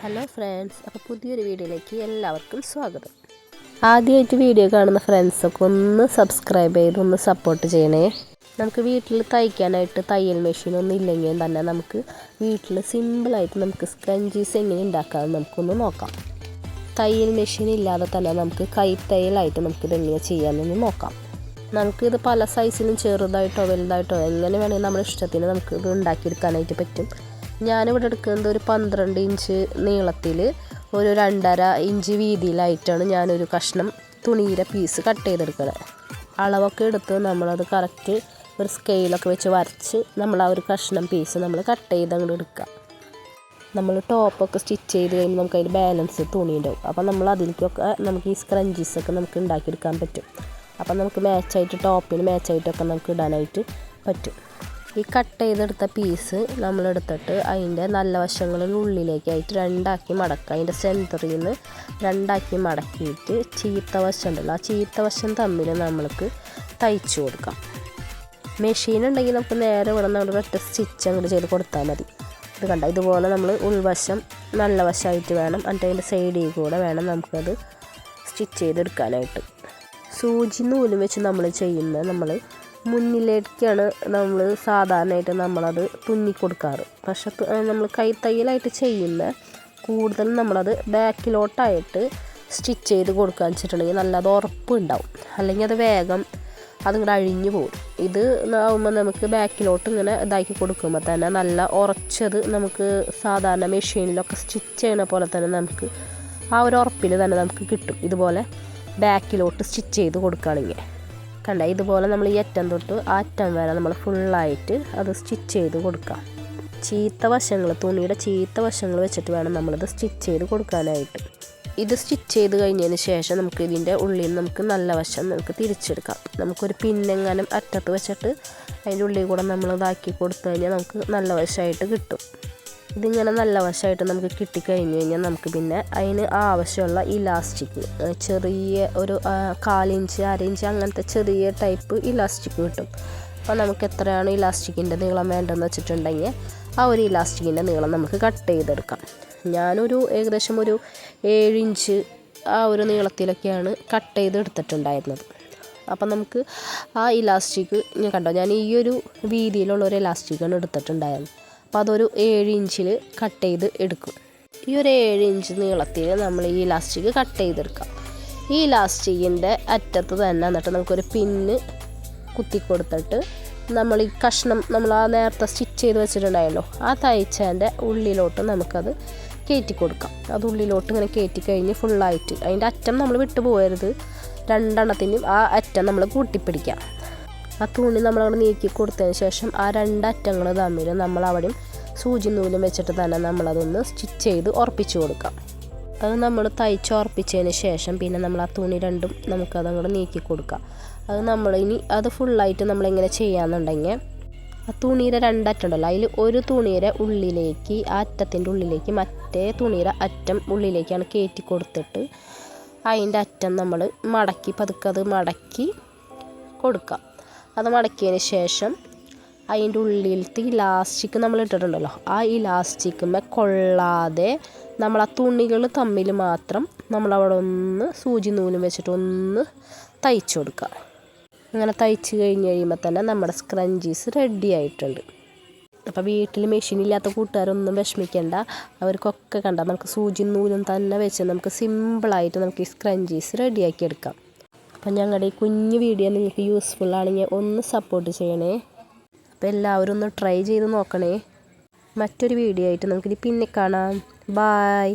Hello friends, അപ്പോൾ പുതിയൊരു വീഡിയോയിലേക്ക് എല്ലാവർക്കും സ്വാഗതം. ആദ്യമായിട്ട് വീഡിയോ കാണുന്ന ഫ്രണ്ട്സൊക്കെ ഒന്ന് സബ്സ്ക്രൈബ് ചെയ്ത് ഒന്ന് സപ്പോർട്ട് ചെയ്യണേ. നമുക്ക് വീട്ടിൽ തയ്ക്കാനായിട്ട് തയ്യൽ മെഷീനൊന്നും ഇല്ലെങ്കിൽ തന്നെ നമുക്ക് വീട്ടിൽ സിമ്പിളായിട്ട് നമുക്ക് സ്ക്രഞ്ചീസ് എങ്ങനെ ഉണ്ടാക്കാമെന്ന് നമുക്കൊന്ന് നോക്കാം. തയ്യൽ മെഷീൻ ഇല്ലാതെ തന്നെ നമുക്ക് കൈത്തയ്യലായിട്ട് നമുക്കിതെങ്ങനെ ചെയ്യാമെന്ന് നോക്കാം. നമുക്കിത് പല സൈസിലും ചെറുതായിട്ടോ വലുതായിട്ടോ എങ്ങനെ വേണമെങ്കിൽ നമ്മുടെ ഇഷ്ടത്തിന് നമുക്കിത് ഉണ്ടാക്കിയെടുക്കാനായിട്ട് പറ്റും. ഞാനിവിടെ എടുക്കുന്നത് ഒരു 12 ഇഞ്ച് നീളത്തിൽ ഒരു 2.5 ഇഞ്ച് വീതിയിലായിട്ടാണ് ഞാനൊരു കഷ്ണം തുണിയുടെ പീസ് കട്ട് ചെയ്തെടുക്കുന്നത്. അളവൊക്കെ എടുത്ത് നമ്മളത് കറക്റ്റ് ഒരു സ്കെയിലൊക്കെ വെച്ച് വരച്ച് നമ്മൾ ആ ഒരു കഷ്ണം പീസ് നമ്മൾ കട്ട് ചെയ്ത് അങ്ങോട്ട് എടുക്കുക. നമ്മൾ ടോപ്പൊക്കെ സ്റ്റിച്ച് ചെയ്ത് കഴിയുമ്പോൾ നമുക്ക് അതിൽ ബാലൻസ് തുണി ഉണ്ടാവും. അപ്പം നമ്മൾ അതിലേക്കൊക്കെ നമുക്ക് ഈ സ്ക്രഞ്ചീസൊക്കെ നമുക്ക് ഉണ്ടാക്കിയെടുക്കാൻ പറ്റും. അപ്പം നമുക്ക് മാച്ചായിട്ട് ടോപ്പിന് മാച്ചായിട്ടൊക്കെ നമുക്ക് ഇടാനായിട്ട് പറ്റും. ഈ കട്ട് ചെയ്തെടുത്ത പീസ് നമ്മളെടുത്തിട്ട് അതിൻ്റെ നല്ല വശങ്ങളിൽ ഉള്ളിലേക്കായിട്ട് രണ്ടാക്കി മടക്കുക. അതിൻ്റെ സെൻറ്ററിൽ നിന്ന് രണ്ടാക്കി മടക്കിയിട്ട് ചീത്ത വശം ഉണ്ടല്ലോ, ആ ചീത്ത വശം തമ്മിൽ നമ്മൾക്ക് തയ്ച്ചു കൊടുക്കാം. മെഷീൻ ഉണ്ടെങ്കിൽ നമുക്ക് നേരെ ഇവിടെ നമ്മൾ ഒറ്റ സ്റ്റിച്ച് അങ്ങോട്ട് ചെയ്ത് കൊടുത്താൽ മതി. ഇത് കണ്ട, ഇതുപോലെ നമ്മൾ ഉൾവശം നല്ല വശമായിട്ട് വേണം, എന്നിട്ട് അതിൻ്റെ സൈഡിൽ കൂടെ വേണം നമുക്കത് സ്റ്റിച്ച് ചെയ്തെടുക്കാനായിട്ട്. സൂചി നൂലും വെച്ച് നമ്മൾ ചെയ്യുന്നത് നമ്മൾ മുന്നിലേക്കാണ് നമ്മൾ സാധാരണയായിട്ട് നമ്മളത് തുന്നി കൊടുക്കാറ്. പക്ഷെ നമ്മൾ കൈത്തയ്യലായിട്ട് ചെയ്യുന്ന കൂടുതൽ നമ്മളത് ബാക്കിലോട്ടായിട്ട് സ്റ്റിച്ച് ചെയ്ത് കൊടുക്കുക വെച്ചിട്ടുണ്ടെങ്കിൽ നല്ല അത് ഉറപ്പുണ്ടാവും. അല്ലെങ്കിൽ അത് വേഗം അതിങ്ങോട്ട് അഴിഞ്ഞു പോകും. ഇത് ആകുമ്പോൾ നമുക്ക് ബാക്കിലോട്ട് ഇങ്ങനെ ഇതാക്കി കൊടുക്കുമ്പോൾ തന്നെ നല്ല ഉറച്ചത് നമുക്ക് സാധാരണ മെഷീനിലൊക്കെ സ്റ്റിച്ച് ചെയ്യുന്ന പോലെ തന്നെ നമുക്ക് ആ ഒരു ഉറപ്പിൽ തന്നെ നമുക്ക് കിട്ടും. ഇതുപോലെ ബാക്കിലോട്ട് സ്റ്റിച്ച് ചെയ്ത് കൊടുക്കുകയാണെങ്കിൽ കണ്ട, ഇതുപോലെ നമ്മൾ ഈ അറ്റം തൊട്ട് ആ അറ്റം വരെ നമ്മൾ ഫുള്ളായിട്ട് അത് സ്റ്റിച്ച് ചെയ്ത് കൊടുക്കാം. ചീത്ത വശങ്ങൾ, തുണിയുടെ ചീത്ത വശങ്ങൾ വെച്ചിട്ട് വേണം നമ്മളിത് സ്റ്റിച്ച് ചെയ്ത് കൊടുക്കാനായിട്ട്. ഇത് സ്റ്റിച്ച് ചെയ്ത് കഴിഞ്ഞതിന് ശേഷം നമുക്ക് ഇതിൻ്റെ ഉള്ളിൽ നമുക്ക് നല്ല വശം നമുക്ക് തിരിച്ചെടുക്കാം. നമുക്കൊരു പിന്നെങ്ങാനും അറ്റത്ത് വെച്ചിട്ട് അതിൻ്റെ ഉള്ളിൽ കൂടെ നമ്മൾ ഇതാക്കി കൊടുത്തു കഴിഞ്ഞാൽ നമുക്ക് നല്ല വശമായിട്ട് കിട്ടും. ഇതിങ്ങനെ നല്ല വശമായിട്ട് നമുക്ക് കിട്ടിക്കഴിഞ്ഞ് കഴിഞ്ഞാൽ നമുക്ക് പിന്നെ അതിന് ആവശ്യമുള്ള ഇലാസ്റ്റിക്, ചെറിയ ഒരു 1/4 ഇഞ്ച് 1/2 ഇഞ്ച് അങ്ങനത്തെ ചെറിയ ടൈപ്പ് ഇലാസ്റ്റിക് കിട്ടും. അപ്പോൾ നമുക്ക് എത്രയാണ് ഇലാസ്റ്റിക്കിൻ്റെ നീളം വേണ്ടതെന്ന് വെച്ചിട്ടുണ്ടെങ്കിൽ ആ ഒരു ഇലാസ്റ്റിക്കിൻ്റെ നീളം നമുക്ക് കട്ട് ചെയ്തെടുക്കാം. ഞാനൊരു ഏകദേശം ഒരു 7 ഇഞ്ച് ആ ഒരു നീളത്തിലൊക്കെയാണ് കട്ട് ചെയ്തെടുത്തിട്ടുണ്ടായിരുന്നത്. അപ്പം നമുക്ക് ആ ഇലാസ്റ്റിക് ഞാൻ കണ്ടോ, ഞാൻ ഈ ഒരു വീതിയിലുള്ള ഒരു ഇലാസ്റ്റിക്കാണ് എടുത്തിട്ടുണ്ടായിരുന്നത്. അപ്പോൾ അതൊരു 7 ഇഞ്ചിൽ കട്ട് ചെയ്ത് എടുക്കും. ഈ ഒരു 7 ഇഞ്ച് നീളത്തിൽ നമ്മൾ ഈ ഇലാസ്റ്റിക് കട്ട് ചെയ്തെടുക്കാം. ഈ ഇലാസ്റ്റിക്കിൻ്റെ അറ്റത്ത് തന്നെ എന്നിട്ട് നമുക്കൊരു പിന്ന് കുത്തി കൊടുത്തിട്ട് നമ്മൾ ഈ കഷ്ണം നമ്മൾ ആ നേരത്തെ സ്റ്റിച്ച് ചെയ്ത് വെച്ചിട്ടുണ്ടായല്ലോ ആ തയ്ച്ചതിൻ്റെ ഉള്ളിലോട്ട് നമുക്കത് കയറ്റി കൊടുക്കാം. അത് ഉള്ളിലോട്ട് ഇങ്ങനെ കയറ്റി കഴിഞ്ഞ് ഫുള്ളായിട്ട് അതിൻ്റെ അറ്റം നമ്മൾ വിട്ടു പോകരുത്. രണ്ടെണ്ണത്തിനും ആ അറ്റം നമ്മൾ കൂട്ടിപ്പിടിക്കാം. ആ തുണി നമ്മളവിടെ നീക്കി കൊടുത്തതിന് ശേഷം ആ 2 അറ്റങ്ങൾ തമ്മിൽ നമ്മളവിടെയും സൂചി നൂലും വെച്ചിട്ട് തന്നെ നമ്മളതൊന്ന് സ്റ്റിച്ച് ചെയ്ത് ഉറപ്പിച്ച് കൊടുക്കാം. അത് നമ്മൾ തയ്ച്ച് ഉറപ്പിച്ചതിന് ശേഷം പിന്നെ നമ്മൾ ആ തുണി രണ്ടും നമുക്കതങ്ങോട്ട് നീക്കി കൊടുക്കാം. അത് നമ്മളിനി അത് ഫുള്ളായിട്ട് നമ്മളിങ്ങനെ ചെയ്യാമെന്നുണ്ടെങ്കിൽ ആ തുണിയുടെ 2 അറ്റം ഉണ്ടല്ലോ, അതിൽ ഒരു തുണിയുടെ ഉള്ളിലേക്ക് ആ അറ്റത്തിൻ്റെ ഉള്ളിലേക്ക് മറ്റേ തുണിയുടെ അറ്റം ഉള്ളിലേക്കാണ് കയറ്റി കൊടുത്തിട്ട് അതിൻ്റെ അറ്റം നമ്മൾ മടക്കി പതുക്കെ അത് മടക്കി കൊടുക്കാം. അത് മടക്കിയതിന് ശേഷം അതിൻ്റെ ഉള്ളിലത്തെ ഇലാസ്റ്റിക് നമ്മൾ ഇട്ടിട്ടുണ്ടല്ലോ, ആ ഇലാസ്റ്റിക്കുമ്മേ കൊള്ളാതെ നമ്മൾ ആ തുണികൾ തമ്മിൽ മാത്രം നമ്മളവിടെ ഒന്ന് സൂചി നൂലും വെച്ചിട്ട് ഒന്ന് തയ്ച്ചു കൊടുക്കുക. അങ്ങനെ തയ്ച്ച് കഴിഞ്ഞ് കഴിയുമ്പോൾ തന്നെ നമ്മുടെ സ്ക്രഞ്ചീസ് റെഡി ആയിട്ടുണ്ട്. അപ്പോൾ വീട്ടിൽ മെഷീൻ ഇല്ലാത്ത കൂട്ടുകാരൊന്നും വിഷമിക്കേണ്ട, അവർക്കൊക്കെ കണ്ടാൽ നമുക്ക് സൂചി നൂലും തന്നെ വെച്ച് നമുക്ക് സിമ്പിളായിട്ട് നമുക്ക് ഈ സ്ക്രഞ്ചീസ് റെഡിയാക്കി എടുക്കാം. അപ്പം ഞങ്ങളുടെ ഈ കുഞ്ഞു വീഡിയോ നിങ്ങൾക്ക് യൂസ്ഫുൾ ആണെങ്കിൽ ഒന്ന് സപ്പോർട്ട് ചെയ്യണേ. അപ്പോൾ എല്ലാവരും ഒന്ന് ട്രൈ ചെയ്ത് നോക്കണേ. മറ്റൊരു വീഡിയോ ആയിട്ട് നമുക്കിനി പിന്നെ കാണാം. ബായ്.